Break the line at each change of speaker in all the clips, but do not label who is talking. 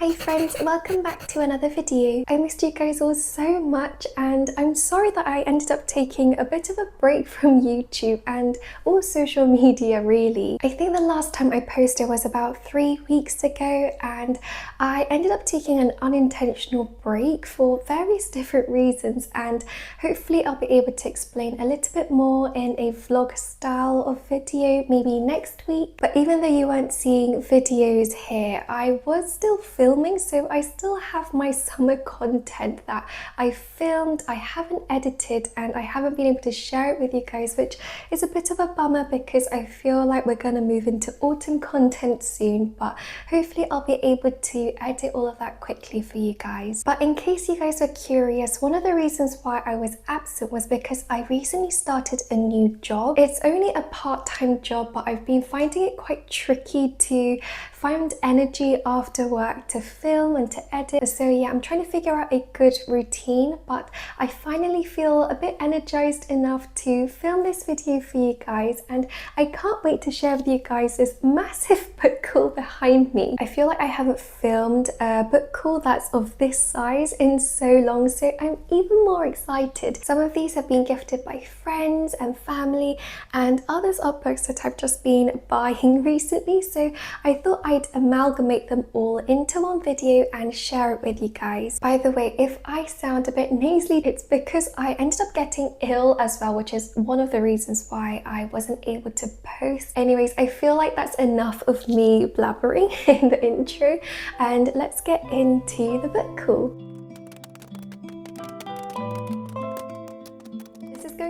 Hey friends, welcome back to another video. I missed you guys all so much and I'm sorry that I ended up taking a bit of a break from YouTube and all social media really. I think the last time I posted was about 3 weeks ago and I ended up taking an unintentional break for various different reasons, and hopefully I'll be able to explain a little bit more in a vlog style of video maybe next week. But even though you weren't seeing videos here, I was still filming, so I still have my summer content that I filmed, I haven't edited, and I haven't been able to share it with you guys, which is a bit of a bummer because I feel like we're going to move into autumn content soon, but hopefully I'll be able to edit all of that quickly for you guys. But in case you guys are curious, one of the reasons why I was absent was because I recently started a new job. It's only a part-time job, but I've been finding it quite tricky to find energy after work to film and to edit. So yeah, I'm trying to figure out a good routine, but I finally feel a bit energized enough to film this video for you guys, and I can't wait to share with you guys this massive book haul behind me. I feel like I haven't filmed a book haul that's of this size in so long, so I'm even more excited. Some of these have been gifted by friends and family, and others are books that I've just been buying recently, so I thought I'd amalgamate them all into one video and share it with you guys. By the way, if I sound a bit nasally, it's because I ended up getting ill as well, which is one of the reasons why I wasn't able to post. Anyways, I feel like that's enough of me blabbering in the intro, and let's get into the book haul.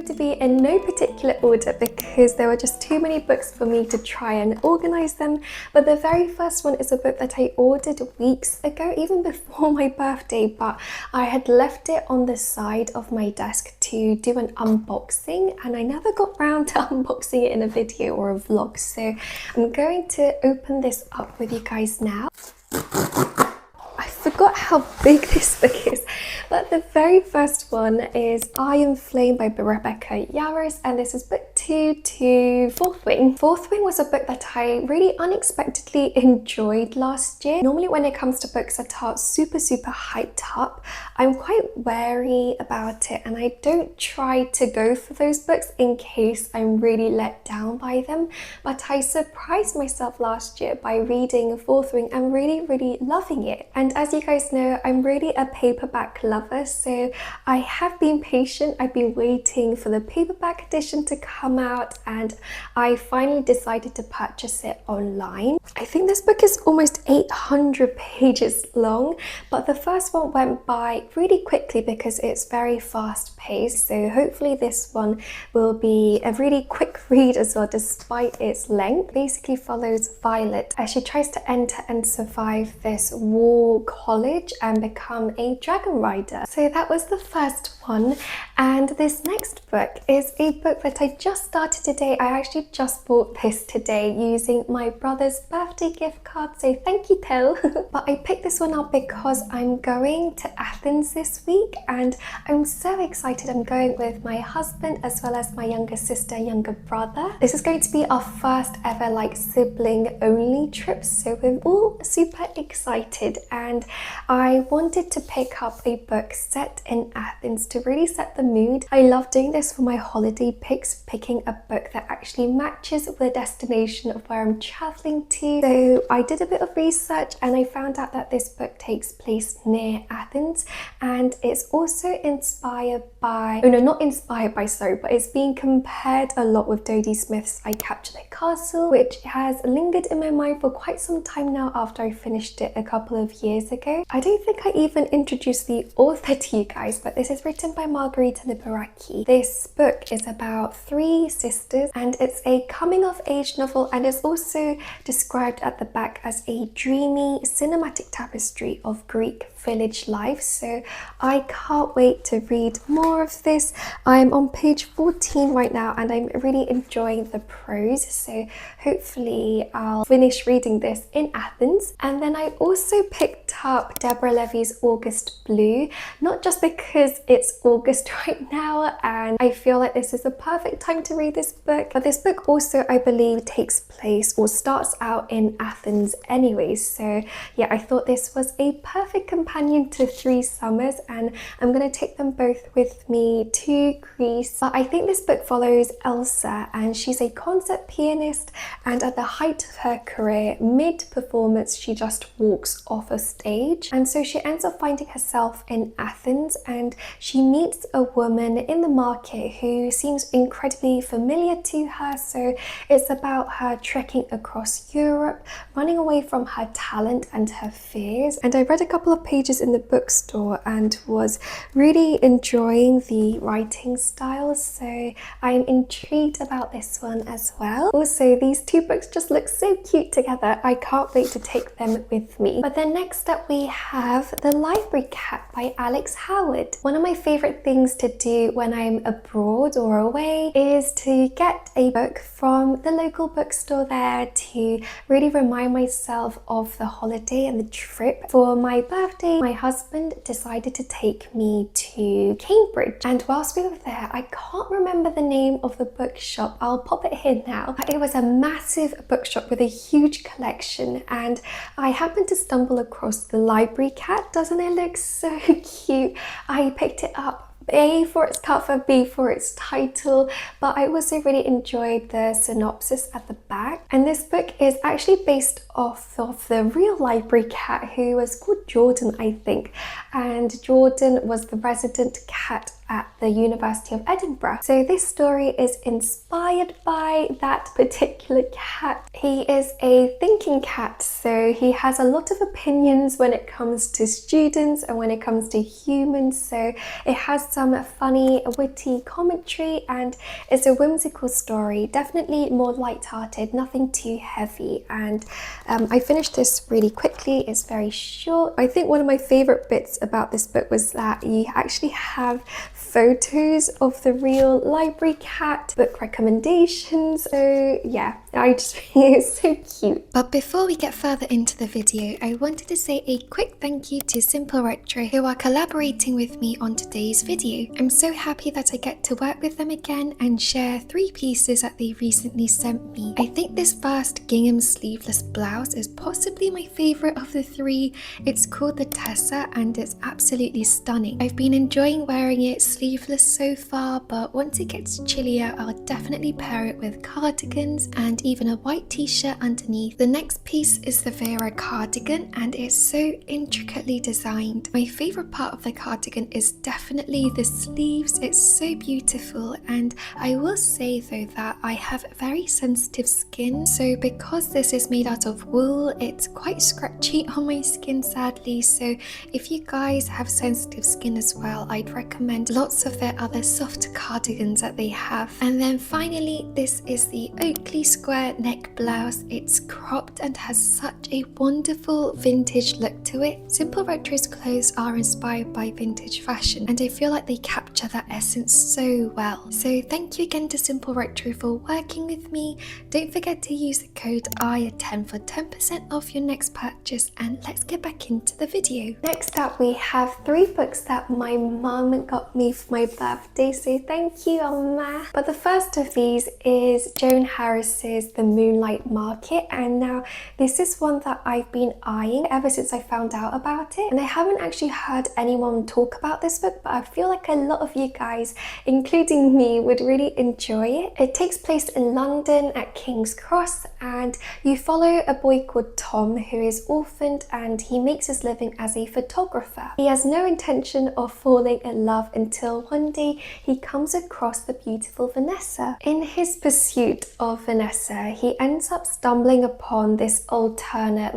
To be in no particular order because there were just too many books for me to try and organize them, but the very first one is a book that I ordered weeks ago, even before my birthday, but I had left it on the side of my desk to do an unboxing and I never got round to unboxing it in a video or a vlog, so I'm going to open this up with you guys now. I forgot how big this book is, but the very first one is I Am Flame by Rebecca Yarros, and this is book 2 to Fourth Wing. Fourth Wing was a book that I really unexpectedly enjoyed last year. Normally when it comes to books that are super hyped up, I'm quite wary about it and I don't try to go for those books in case I'm really let down by them, but I surprised myself last year by reading Fourth Wing and really loving it. And as you guys know, I'm really a paperback lover, so I have been patient. I've been waiting for the paperback edition to come out and I finally decided to purchase it online. I think this book is almost 800 pages long, but the first one went by really quickly because it's very fast paced, so hopefully this one will be a really quick read as well despite its length. Basically follows Violet as she tries to enter and survive this war college and become a dragon rider. So that was the first one, and this next book is a book that I just started today. I actually just bought this today using my brother's birthday gift card, so thank you Tel. But I picked this one up because I'm going to Athens this week and I'm so excited. I'm going with my husband as well as my younger sister, younger brother. This is going to be our first ever like sibling only trip, so we're all super excited, and I wanted to pick up a book set in Athens to really set the mood. I love doing this for my holiday picks, picking a book that actually matches the destination of where I'm traveling to. So I did a bit of research and I found out that this book takes place near Athens, and it's also inspired by, oh no, not inspired by, sorry, but it's being compared a lot with Dodie Smith's I Captured the Castle, which has lingered in my mind for quite some time now after I finished it a couple of years ago. I don't think I even introduced the author to you guys, but this is written by Margarita Liberacchi. This book is about 3 sisters and it's a coming of age novel, and it's also described at the back as a dreamy cinematic tapestry of Greek village life, so I can't wait to read more of this. I'm on page 14 right now and I'm really enjoying the prose, so hopefully I'll finish reading this in Athens. And then I also picked picked up Deborah Levy's August Blue, not just because it's August right now and I feel like this is the perfect time to read this book, but this book also, I believe, takes place or starts out in Athens anyways. So yeah, I thought this was a perfect companion to 3 Summers, and I'm going to take them both with me to Greece. But I think this book follows Elsa, and she's a concert pianist, and at the height of her career, mid-performance, she just walks off a stage. And so she ends up finding herself in Athens, and she meets a woman in the market who seems incredibly familiar to her. So it's about her trekking across Europe, running away from her talent and her fears. And I read a couple of pages in the bookstore and was really enjoying the writing style, so I'm intrigued about this one as well. Also, these 2 books just look so cute together. I can't wait to take them with me. But then next up we have The Library Cat by Alex Howard. One of my favorite things to do when I'm abroad or away is to get a book from the local bookstore there to really remind myself of the holiday and the trip. For my birthday, my husband decided to take me to Cambridge, and whilst we were there, I can't remember the name of the bookshop. I'll pop it here now. It was a massive bookshop with a huge collection, and I happened to stumble across The Library Cat. Doesn't it look so cute? I picked it up. A for its cover, B for its title, but I also really enjoyed the synopsis at the back. And this book is actually based off of the real library cat, who was called Jordan, I think, and Jordan was the resident cat at the University of Edinburgh. So this story is inspired by that particular cat. He is a thinking cat, so he has a lot of opinions when it comes to students and when it comes to humans. So it has some funny, witty commentary, and it's a whimsical story. Definitely more light-hearted, nothing too heavy. And I finished this really quickly. It's very short. I think one of my favorite bits about this book was that you actually have photos of the real library cat, book recommendations. So yeah, I just think it's so cute. But before we get further into the video, I wanted to say a quick thank you to Simple Retro, who are collaborating with me on today's video. I'm so happy that I get to work with them again and share 3 pieces that they recently sent me. I think this first gingham sleeveless blouse is possibly my favorite of the 3. It's called the Tessa and it's absolutely stunning. I've been enjoying wearing it sleeveless so far, but once it gets chillier, I'll definitely pair it with cardigans and even a white t-shirt underneath. The next piece is the Vera cardigan, and it's so intricately designed. My favorite part of the cardigan is definitely the sleeves. It's so beautiful, and I will say though that I have very sensitive skin, so because this is made out of wool, it's quite scratchy on my skin sadly. So if you guys have sensitive skin as well, I'd recommend lots of their other soft cardigans that they have. And then finally, this is the Oakley square neck blouse. It's cropped and has such a wonderful vintage look to it. Simple Retro's clothes are inspired by vintage fashion, and I feel like they capture that essence so well. So thank you again to Simple Retro for working with me. Don't forget to use the code Ahya10 for 10% off your next purchase, and let's get back into the video. Next up, we have 3 books that my mum got me for my birthday, so thank you, Amma. But the first of these is Joan Harris's The Moonlight Market, and now this is one that I've been eyeing ever since I found out about it, and I haven't actually heard anyone talk about this book, but I feel like a lot of you guys, including me, would really enjoy it. It takes place in London at King's Cross, and you follow a boy called Tom who is orphaned, and he makes his living as a photographer. He has no intention of falling in love until one day he comes across the beautiful Vanessa. In his pursuit of Vanessa, he ends up stumbling upon this alternate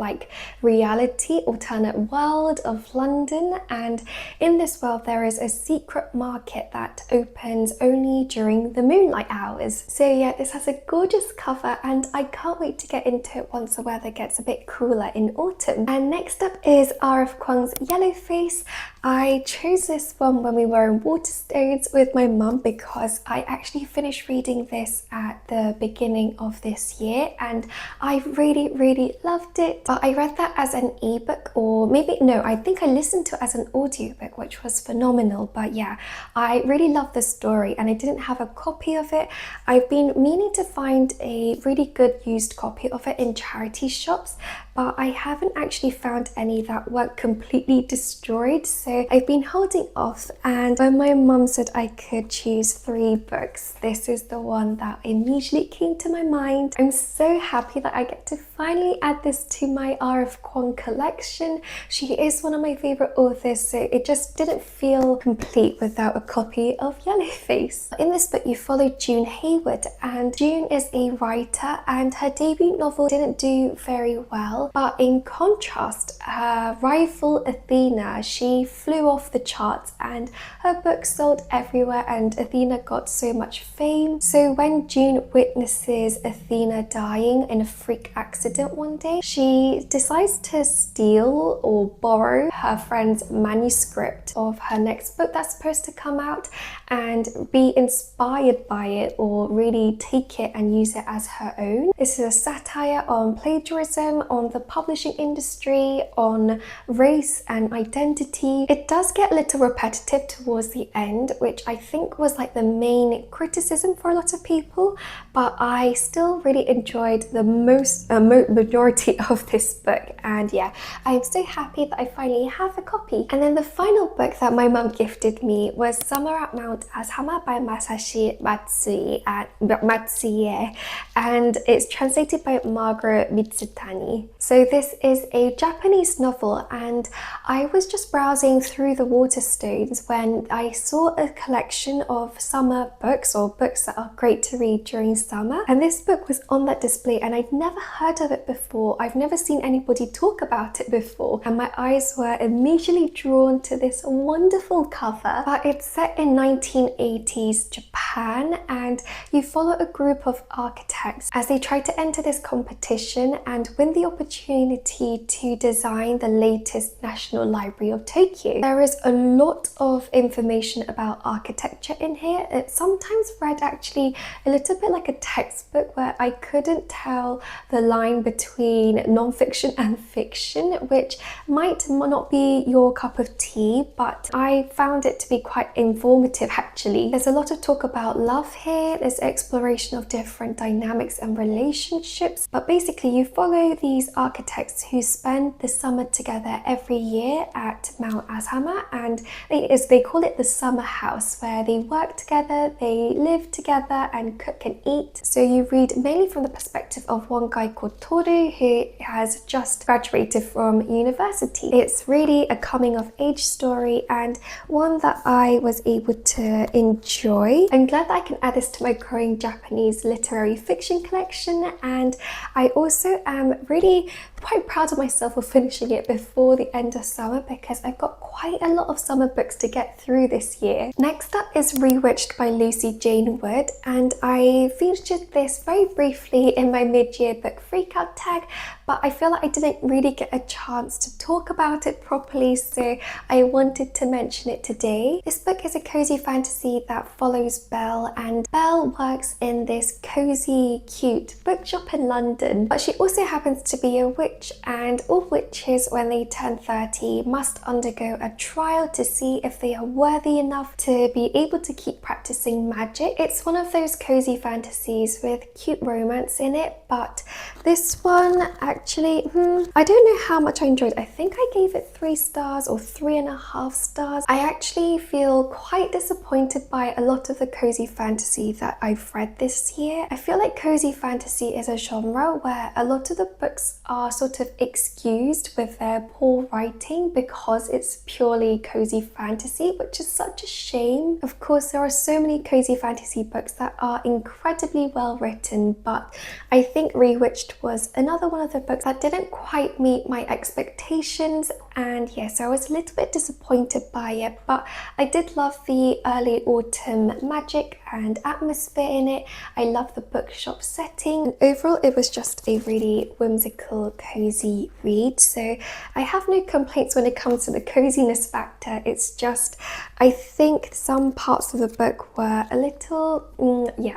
alternate world of London, and in this world there is a secret market that opens only during the moonlight hours. So yeah, this has a gorgeous cover, and I can't wait to get into it once the weather gets a bit cooler in autumn. And next up is R.F. Kuang's Yellowface, I chose this one when we were in Waterstones with my mum because I actually finished reading this at the beginning of this year and I really loved it. But I read that as an ebook, or maybe no, I think I listened to it as an audiobook, which was phenomenal. But yeah, I really loved the story and I didn't have a copy of it. I've been meaning to find a really good used copy of it in charity shops, but I haven't actually found any that weren't completely destroyed, so I've been holding off. And when my mum said I could choose 3 books, this is the one that immediately came to my mind. I'm so happy that I get to finally add this to my R.F. Kwon collection. She is one of my favourite authors, so it just didn't feel complete without a copy of Yellowface. In this book you follow June Hayward, and June is a writer and her debut novel didn't do very well. But in contrast, her rival Athena, she flew off the charts and her book sold everywhere and Athena got so much fame. So when June witnesses Athena dying in a freak accident one day, she decides to steal or borrow her friend's manuscript of her next book that's supposed to come out and be inspired by it, or really take it and use it as her own. This is a satire on plagiarism, on the publishing industry, on race and identity. It does get a little repetitive towards the end, which I think was like the main criticism for a lot of people, but I still really enjoyed the majority of this book, and yeah, I'm so happy that I finally have a copy. And then the final book that my mum gifted me was Summer at Mount Ashama by Masashi Matsuye, and it's translated by Margaret Mitsutani. So this is a Japanese novel, and I was just browsing through the Waterstones when I saw a collection of summer books, or books that are great to read during summer, and this book was on that display and I'd never heard of it before. I've never seen anybody talk about it before, and my eyes were immediately drawn to this wonderful cover. But it's set in 1980s Japan, and you follow a group of architects as they try to enter this competition and win the opportunity to design the latest National Library of Tokyo. There is a lot of information about architecture in here. It sometimes read actually a little bit like a textbook where I couldn't tell the line between non-fiction and fiction, which might not be your cup of tea, but I found it to be quite informative actually. There's a lot of talk about love here, there's exploration of different dynamics and relationships, but basically you follow these architects who spend the summer together every year at Mount Ashama, and they call it the summer house, where they work together, they live together and cook and eat. So you read mainly from the perspective of one guy called Toru, who has just graduated from university. It's really a coming of age story and one that I was able to enjoy. I'm glad that I can add this to my growing Japanese literary fiction collection, and I also am really quite proud of myself for finishing it before the end of summer, because I've got quite a lot of summer books to get through this year. Next up is Rewitched by Lucy Jane Wood, and I featured this very briefly in my mid-year book freakout tag, but I feel like I didn't really get a chance to talk about it properly, so I wanted to mention it today. This book is a cozy fantasy that follows Belle, and Belle works in this cozy, cute bookshop in London, but she also happens to be a witch, and all witches, when they turn 30, must undergo a trial to see if they are worthy enough to be able to keep practicing magic. It's one of those cozy fantasies with cute romance in it, but this one actually, I don't know how much I enjoyed. I think I gave it 3 stars or 3.5 stars. I actually feel quite disappointed by a lot of the cozy fantasy that I've read this year. I feel like cozy fantasy is a genre where a lot of the books are sort of excused with their poor writing because it's purely cozy fantasy, which is such a shame. Of course, there are so many cozy fantasy books that are incredibly well written, but I think Rewitched was another one of the books that didn't quite meet my expectations. and yeah, so I was a little bit disappointed by it, but I did love the early autumn magic and atmosphere in it. I love the bookshop setting, and overall it was just a really whimsical, cozy read. So I have no complaints when it comes to the coziness factor. It's just, I think some parts of the book were a little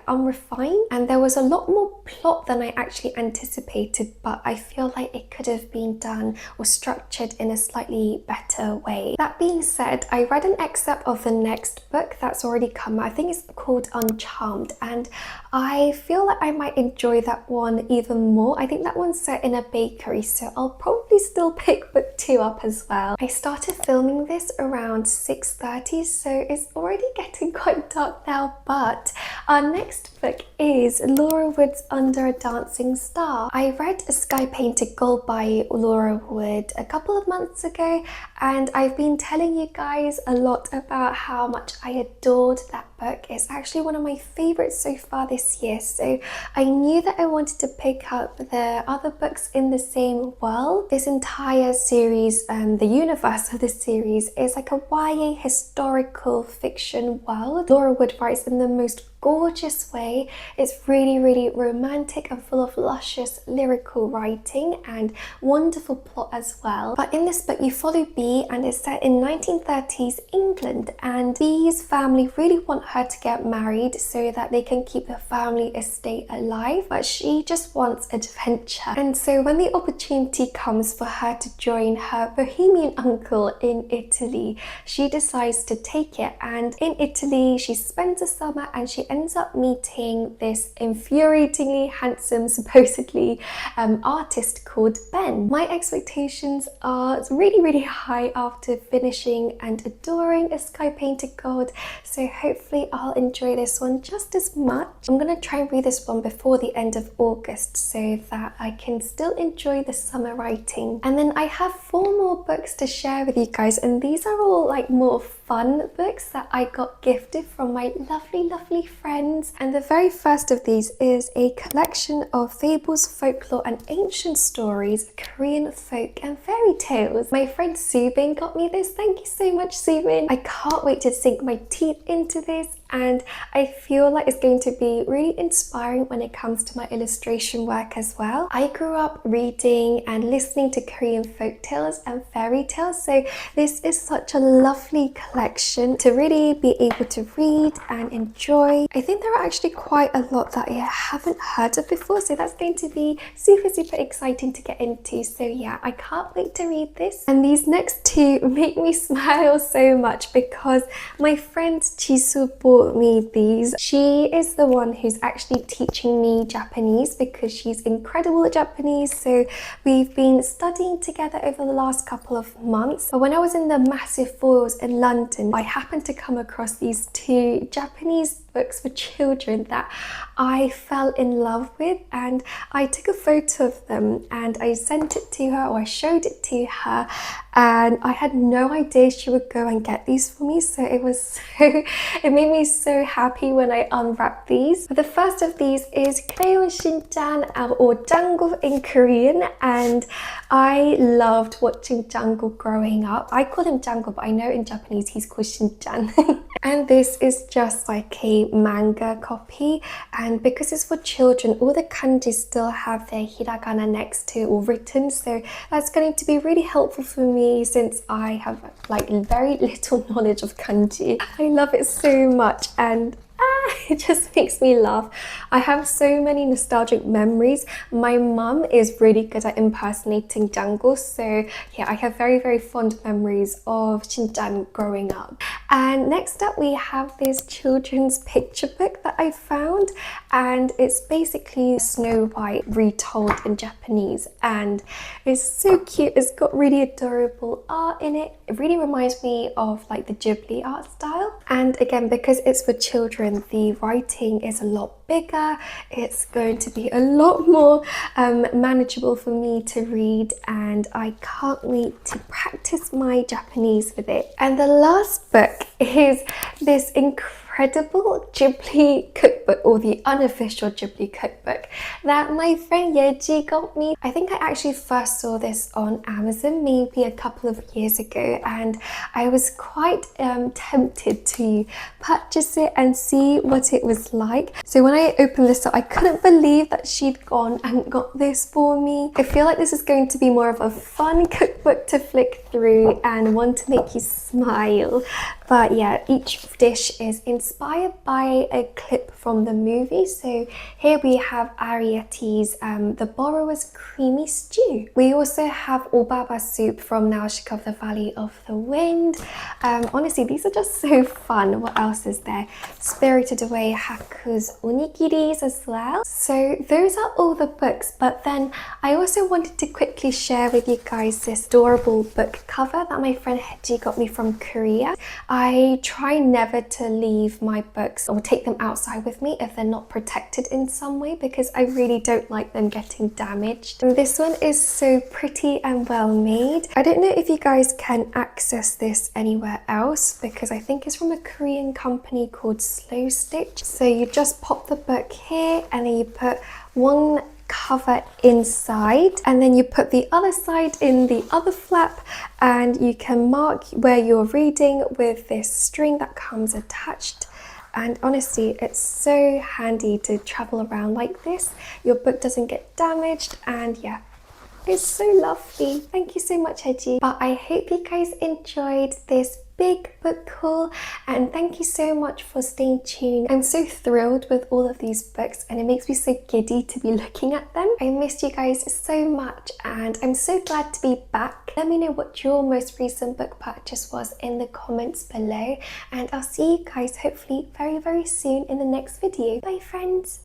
unrefined, and there was a lot more plot than I actually anticipated, but I feel like it could have been done or structured in a slightly better way. That being said, I read an excerpt of the next book that's already come out. I think it's called Uncharmed, and I feel like I might enjoy that one even more. I think that one's set in a bakery, so I'll probably still pick book 2 up as well. I started filming this around 6:30, so it's already getting quite dark now, but our next book is Laura Wood's Under a Dancing Star. I read A Sky Painted Gold by Laura Wood a couple of months ago, and I've been telling you guys a lot about how much I adored that book. It's actually one of my favorites so far this year, so I knew that I wanted to pick up the other books in the same world. This entire series, the universe of this series, is like a YA historical fiction world. Laura Wood writes in the most gorgeous way. It's really, really romantic and full of luscious lyrical writing and wonderful plot as well. But in this book you follow Bee, and it's set in 1930s England, and Bee's family really want her to get married so that they can keep the family estate alive, but she just wants adventure. And so when the opportunity comes for her to join her bohemian uncle in Italy, she decides to take it, and in Italy she spends the summer and she ends up meeting this infuriatingly handsome, supposedly, artist called Ben. My expectations are really, really high after finishing and adoring A Sky Painted Gold, so hopefully I'll enjoy this one just as much. I'm gonna try and read this one before the end of August so that I can still enjoy the summer writing. And then I have 4 more books to share with you guys, and these are all like more fun books that I got gifted from my lovely friends. And the very first of these is a collection of fables, folklore and ancient stories, Korean folk and fairy tales. My friend Subin got me this. Thank you so much, Subin. I can't wait to sink my teeth into this, and I feel like it's going to be really inspiring when it comes to my illustration work as well. I grew up reading and listening to Korean folk tales and fairy tales, so this is such a lovely collection to really be able to read and enjoy. I think there are actually quite a lot that I haven't heard of before, so that's going to be super exciting to get into. So yeah, I can't wait to read this. And these next 2 make me smile so much because my friend Jisoo bought me these. She is the one who's actually teaching me Japanese because she's incredible at Japanese, so we've been studying together over the last couple of months. But when I was in the massive foils in London, I happened to come across these 2 Japanese books for children that I fell in love with, and I took a photo of them and I sent it to her, or I showed it to her, and I had no idea she would go and get these for me, so it made me so happy when I unwrapped these. But the first of these is Crayon Shin-chan, or Jango in Korean, and I loved watching Jango growing up. I call him Jango, but I know in Japanese he's called Shin-chan. And this is just like a manga copy, and because it's for children, all the kanji still have their hiragana next to or written, so that's going to be really helpful for me since I have like very little knowledge of kanji. I love it so much, and it just makes me laugh. I have so many nostalgic memories. My mum is really good at impersonating Jango, so yeah, I have very fond memories of Shin-chan growing up. And next up we have this children's picture book that I found, and it's basically Snow White retold in Japanese, and it's so cute. It's got really adorable art in it. It really reminds me of like the Ghibli art style, and again, because it's for children, the writing is a lot bigger. It's going to be a lot more manageable for me to read, and I can't wait to practice my Japanese with it. And the last book is this incredible Ghibli cookbook, or the unofficial Ghibli cookbook that my friend Yeji got me. I think I actually first saw this on Amazon maybe a couple of years ago, and I was quite tempted to purchase it and see what it was like. So when I opened this up, I couldn't believe that she'd gone and got this for me. I feel like this is going to be more of a fun cookbook to flick through and one to make you smile. But yeah, each dish is inspired by a clip from the movie. So here we have Arieti's The Borrower's Creamy Stew. We also have Obaba soup from Nausicaa of the Valley of the Wind. Honestly, these are just so fun. What else is there? Spirited Away Haku's onigiris as well. So those are all the books, but then I also wanted to quickly share with you guys this adorable book cover that my friend Heji got me from Korea. I try never to leave my books or take them outside with me if they're not protected in some way, because I really don't like them getting damaged. And this one is so pretty and well made. I don't know if you guys can access this anywhere else, because I think it's from a Korean company called Slow Stitch. So you just pop the book here and then you put one cover inside, and then you put the other side in the other flap, and you can mark where you're reading with this string that comes attached. And honestly, it's so handy to travel around like this. Your book doesn't get damaged, and yeah, it's so lovely. Thank you so much, Heji. But I hope you guys enjoyed this big book haul, and thank you so much for staying tuned. I'm so thrilled with all of these books, and it makes me so giddy to be looking at them. I missed you guys so much, and I'm so glad to be back. Let me know what your most recent book purchase was in the comments below, and I'll see you guys hopefully very, very soon in the next video. Bye friends!